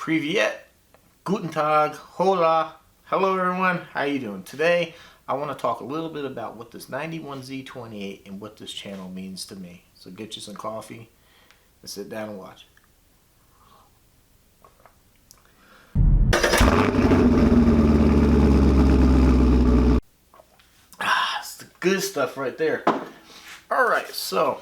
Privyet, Guten Tag, Hola, hello everyone, how you doing? Today I want to talk a little bit about what this 91Z28 and what this channel means to me. So get you some coffee and sit down and watch. It's the good stuff right there. Alright, so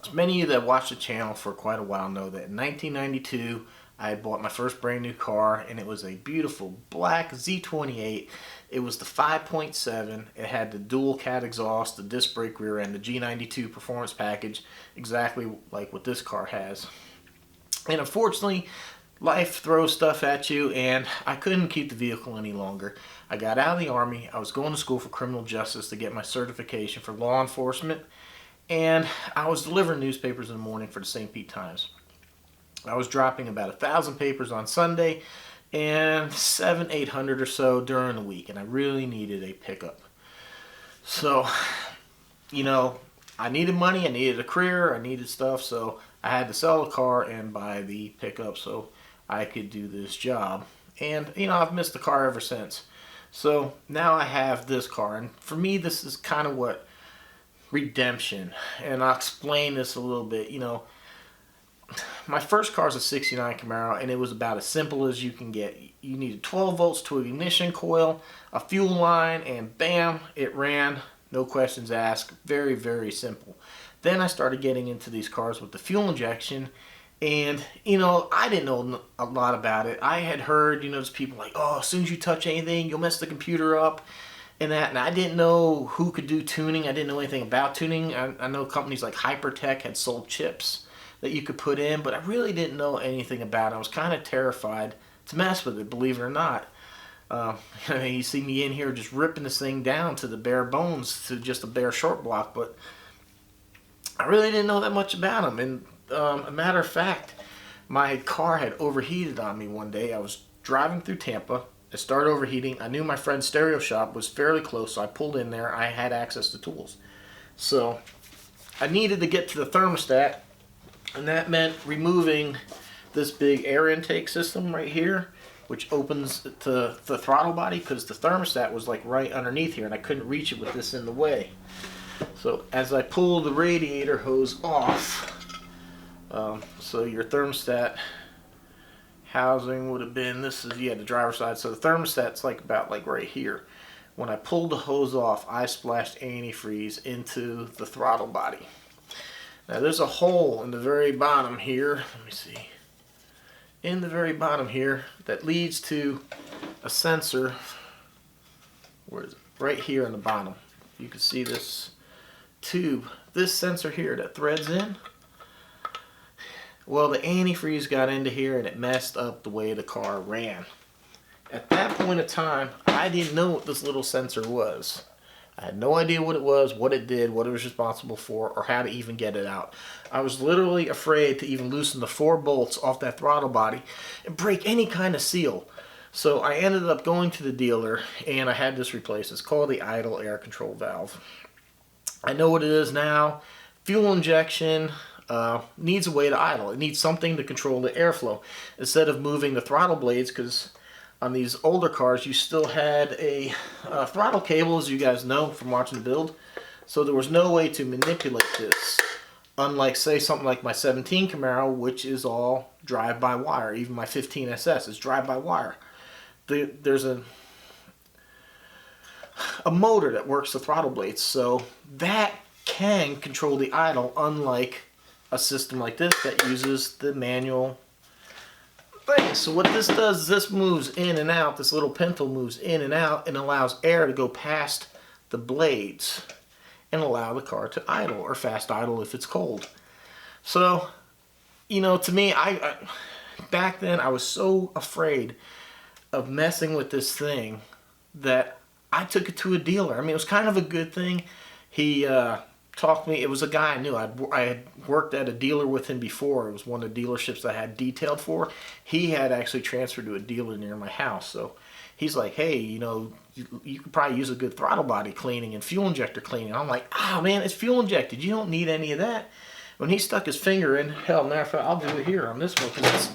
as many of you that watch the channel for quite a while know that in 1992 I had bought my first brand new car, and it was a beautiful black Z28. It was the 5.7. It had the dual cat exhaust, the disc brake rear end, the G92 performance package, exactly like what this car has. And unfortunately, life throws stuff at you, and I couldn't keep the vehicle any longer. I got out of the Army. I was going to school for criminal justice to get my certification for law enforcement, and I was delivering newspapers in the morning for the St. Pete Times. I was dropping about 1,000 papers on Sunday and 800 or so during the week, and I really needed a pickup. So, you know, I needed money, I needed a career, I needed stuff, so I had to sell the car and buy the pickup so I could do this job. And, you know, I've missed the car ever since. So now I have this car, and for me this is kind of what redemption, and I'll explain this a little bit. You know, my first car is a 69 Camaro, and it was about as simple as you can get. You needed 12 volts to an ignition coil, a fuel line, and bam, it ran. No questions asked. Very, very simple. Then I started getting into these cars with the fuel injection, and, you know, I didn't know a lot about it. I had heard, you know, there's people like, oh, as soon as you touch anything, you'll mess the computer up and that. And I didn't know who could do tuning. I didn't know anything about tuning. I know companies like Hypertech had sold chips that you could put in, but I really didn't know anything about it. I was kind of terrified to mess with it, believe it or not. You see me in here just ripping this thing down to the bare bones, to just a bare short block, but I really didn't know that much about them. And a matter of fact, my car had overheated on me one day. I was driving through Tampa. It started overheating. I knew my friend's stereo shop was fairly close, so I pulled in there. I had access to tools. So I needed to get to the thermostat, and that meant removing this big air intake system right here, which opens to the throttle body, because the thermostat was like right underneath here and I couldn't reach it with this in the way. So as I pull the radiator hose off, so your thermostat housing would have been, this is, yeah, the driver's side, so the thermostat's like about like right here. When I pulled the hose off, I splashed antifreeze into the throttle body. Now there's a hole in the very bottom here, let me see, in the very bottom here that leads to a sensor. Where is it? Right here on the bottom. You can see this tube, this sensor here that threads in. Well, the antifreeze got into here and it messed up the way the car ran. At that point in time, I didn't know what this little sensor was. I had no idea what it was, what it did, what it was responsible for, or how to even get it out. I was literally afraid to even loosen the 4 bolts off that throttle body and break any kind of seal. So I ended up going to the dealer and I had this replaced. It's called the idle air control valve. I know what it is now. Fuel injection needs a way to idle. It needs something to control the airflow. Instead of moving the throttle blades, because on these older cars, you still had a throttle cable, as you guys know from watching the build. So there was no way to manipulate this. Unlike, say, something like my 17 Camaro, which is all drive-by-wire. Even my 15 SS is drive-by-wire. There's a motor that works the throttle blades. So that can control the idle, unlike a system like this that uses the manual thing. So what this does is this moves in and out, this little pintle moves in and out and allows air to go past the blades and allow the car to idle, or fast idle if it's cold. So, you know, to me, I back then I was so afraid of messing with this thing that I took it to a dealer. I mean, it was kind of a good thing. He talked to me. It was a guy I knew. I had worked at a dealer with him before. It was one of the dealerships that I had detailed for. He had actually transferred to a dealer near my house. So he's like, hey, you know, you could probably use a good throttle body cleaning and fuel injector cleaning. I'm like, oh man, it's fuel injected. You don't need any of that. When he stuck his finger in, hell, matter of fact, I'll do it here on this one because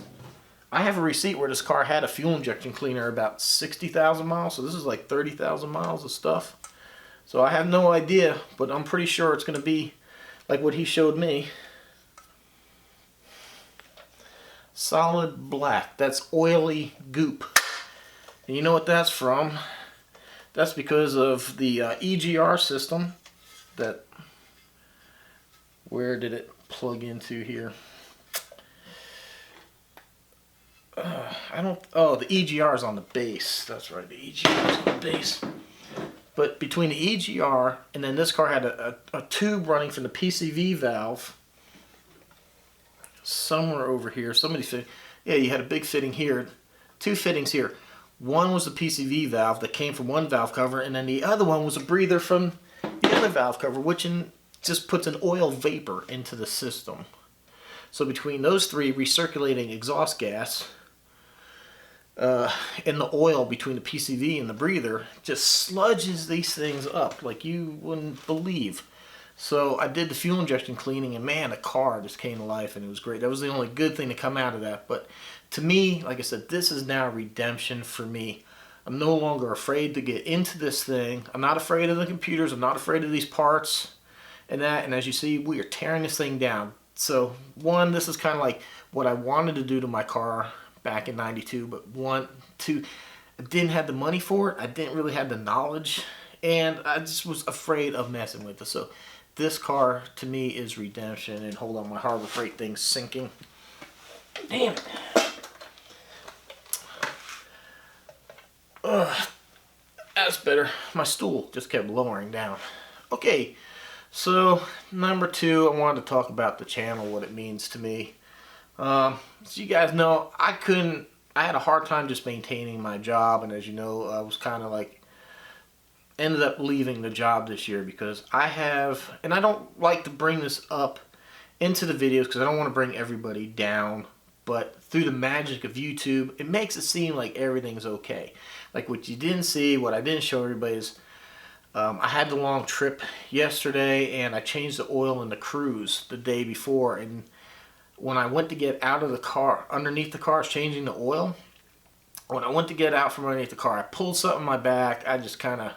I have a receipt where this car had a fuel injection cleaner about 60,000 miles. So this is like 30,000 miles of stuff. So I have no idea, but I'm pretty sure it's going to be like what he showed me. Solid black. That's oily goop. And you know what that's from? That's because of the EGR system. That, where did it plug into here? The EGR is on the base. That's right, the EGR is on the base. But between the EGR and then this car had a tube running from the PCV valve somewhere over here. Somebody said, yeah, you had a big fitting here, two fittings here. One was the PCV valve that came from one valve cover, and then the other one was a breather from the other valve cover, which just puts an oil vapor into the system. So between those three, recirculating exhaust gas and the oil between the PCV and the breather just sludges these things up like you wouldn't believe. So I did the fuel injection cleaning, and man, the car just came to life, and it was great. That was the only good thing to come out of that. But to me, like I said, this is now redemption for me. I'm no longer afraid to get into this thing. I'm not afraid of the computers. I'm not afraid of these parts and that. And as you see, we are tearing this thing down. So one, this is kind of like what I wanted to do to my car back in '92. But one, two, I didn't have the money for it. I didn't really have the knowledge. And I just was afraid of messing with it. So this car, to me, is redemption. And hold on, my Harbor Freight thing's sinking. Damn it. That's better. My stool just kept lowering down. Okay, so number two, I wanted to talk about the channel, what it means to me. So you guys know, I had a hard time just maintaining my job. And as you know, I was kind of like, ended up leaving the job this year because I have, and I don't like to bring this up into the videos because I don't want to bring everybody down, but through the magic of YouTube, it makes it seem like everything's okay. Like what you didn't see, what I didn't show everybody is I had the long trip yesterday, and I changed the oil in the cruise the day before, and when I went to get out of the car, underneath the car, changing the oil, when I went to get out from underneath the car, I pulled something in my back. I just kind of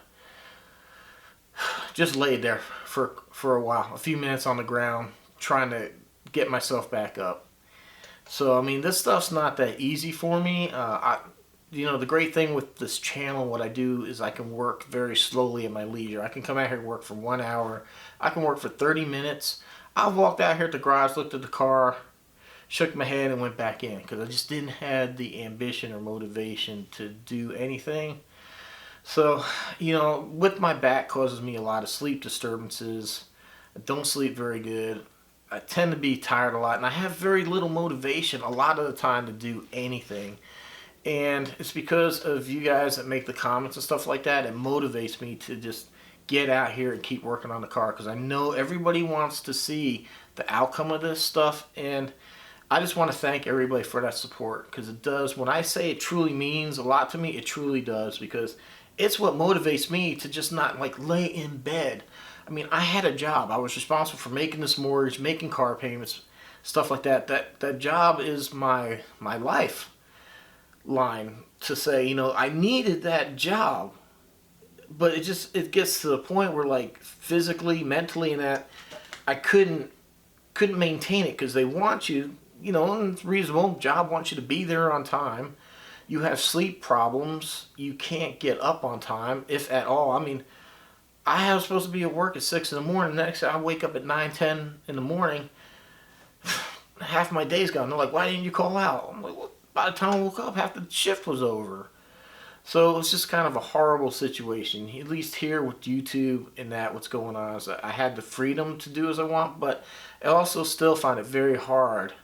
just laid there for a while, a few minutes on the ground, trying to get myself back up. So, I mean, this stuff's not that easy for me. You know, the great thing with this channel, what I do is I can work very slowly at my leisure. I can come out here and work for 1 hour. I can work for 30 minutes. I walked out here at the garage, looked at the car, shook my head, and went back in because I just didn't have the ambition or motivation to do anything. So, you know, with my back causes me a lot of sleep disturbances. I don't sleep very good. I tend to be tired a lot, and I have very little motivation a lot of the time to do anything. And it's because of you guys that make the comments and stuff like that. It motivates me to just get out here and keep working on the car because I know everybody wants to see the outcome of this stuff. And I just want to thank everybody for that support because it does. When I say it truly means a lot to me, it truly does because it's what motivates me to just not like lay in bed. I mean, I had a job. I was responsible for making this mortgage, making car payments, stuff like that. That job is my lifeline to say, you know, I needed that job. But it gets to the point where like physically, mentally, and that I couldn't maintain it because they want you, you know, and it's reasonable. Job wants you to be there on time. You have sleep problems. You can't get up on time, if at all. I mean, I was supposed to be at work at 6 in the morning. Next, I wake up at 9, 10 in the morning. Half my day's gone. They're like, why didn't you call out? I'm like, well, by the time I woke up, half the shift was over. So it's just kind of a horrible situation. At least here with YouTube and that, what's going on is I had the freedom to do as I want, but I also still find it very hard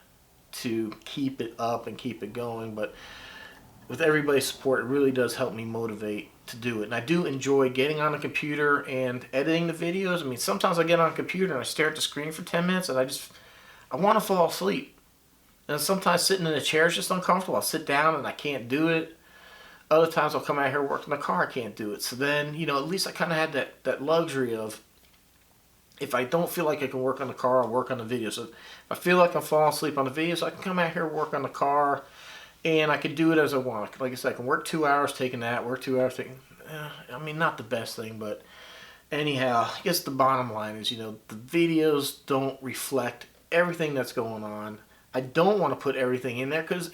to keep it up and keep it going. But with everybody's support, it really does help me motivate to do it. And I do enjoy getting on the computer and editing the videos. I mean, sometimes I get on a computer and I stare at the screen for 10 minutes and I want to fall asleep. And sometimes sitting in a chair is just uncomfortable. I'll sit down and I can't do it. Other times I'll come out here and work in the car, I can't do it. So then, you know, at least I kind of had that luxury of, if I don't feel like I can work on the car, I'll work on the video. So if I feel like I'm falling asleep on the videos, I can come out here and work on the car and I could do it as I want. Like I said, I can work 2 hours taking that, work 2 hours taking. I mean, not the best thing, but anyhow, I guess the bottom line is, the videos don't reflect everything that's going on. I don't want to put everything in there because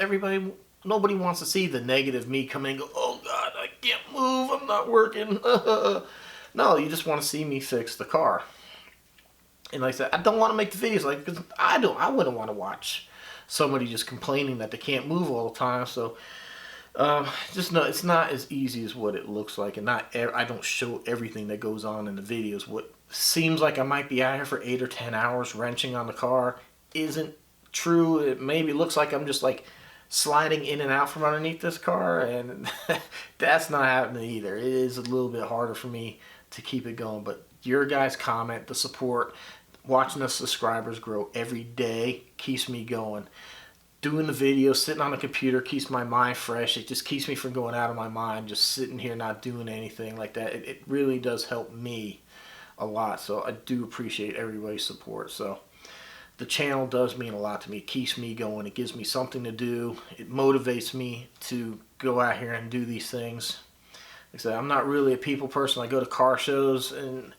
nobody wants to see the negative me come in and go, oh God, I can't move, I'm not working. No, you just want to see me fix the car. And like I said, I don't want to make the videos because I wouldn't want to watch somebody just complaining that they can't move all the time. So just know it's not as easy as what it looks like, and I don't show everything that goes on in the videos. What seems like I might be out here for 8 or 10 hours wrenching on the car isn't true. It maybe looks like I'm just like sliding in and out from underneath this car, and that's not happening either. It is a little bit harder for me to keep it going, but your guys' comment, the support, watching the subscribers grow every day keeps me going. Doing the video, sitting on the computer keeps my mind fresh. It just keeps me from going out of my mind, just sitting here not doing anything like that. It really does help me a lot, so I do appreciate everybody's support. So the channel does mean a lot to me. It keeps me going. It gives me something to do. It motivates me to go out here and do these things. Like I said, I'm not really a people person. I go to car shows and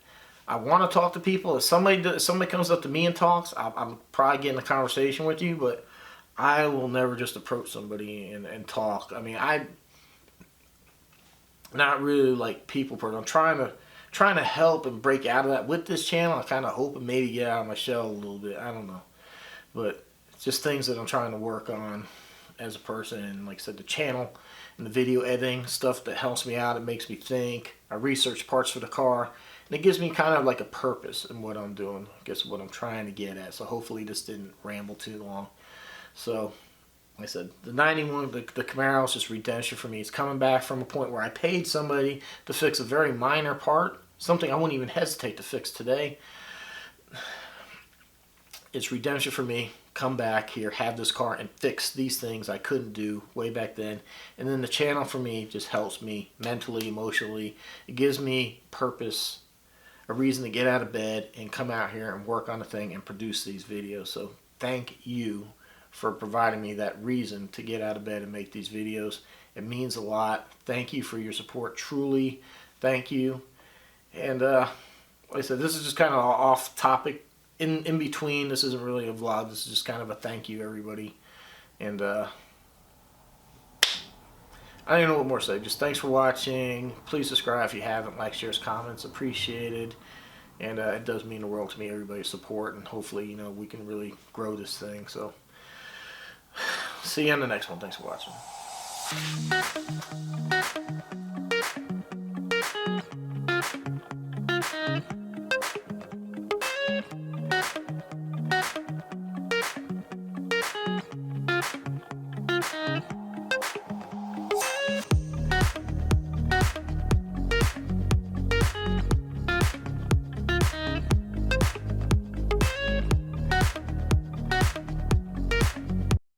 I want to talk to people. If somebody comes up to me and talks, I'm probably getting a conversation with you, but I will never just approach somebody and talk. I mean, I'm not really like people person. I'm trying to help and break out of that with this channel. I kind of hope and maybe get out of my shell a little bit. I don't know, but it's just things that I'm trying to work on as a person. And like I said, the channel and the video editing stuff that helps me out. It makes me think. I research parts for the car, and it gives me kind of like a purpose in what I'm doing. I guess what I'm trying to get at. So hopefully this didn't ramble too long. So, like I said, the 91, the Camaro is just redemption for me. It's coming back from a point where I paid somebody to fix a very minor part, something I wouldn't even hesitate to fix today. It's redemption for me. Come back here, have this car, and fix these things I couldn't do way back then. And then the channel for me just helps me mentally, emotionally. It gives me purpose, a reason to get out of bed and come out here and work on a thing and produce these videos. So thank you for providing me that reason to get out of bed and make these videos. It means a lot. Thank you for your support. Truly, thank you. And like I said, this is just kind of off topic. In between, this isn't really a vlog. This is just kind of a thank you, everybody. And I don't even know what more to say. Just thanks for watching. Please subscribe if you haven't. Like, shares, comments, appreciated. And it does mean the world to me, everybody's support. And hopefully, we can really grow this thing. So see you on the next one. Thanks for watching.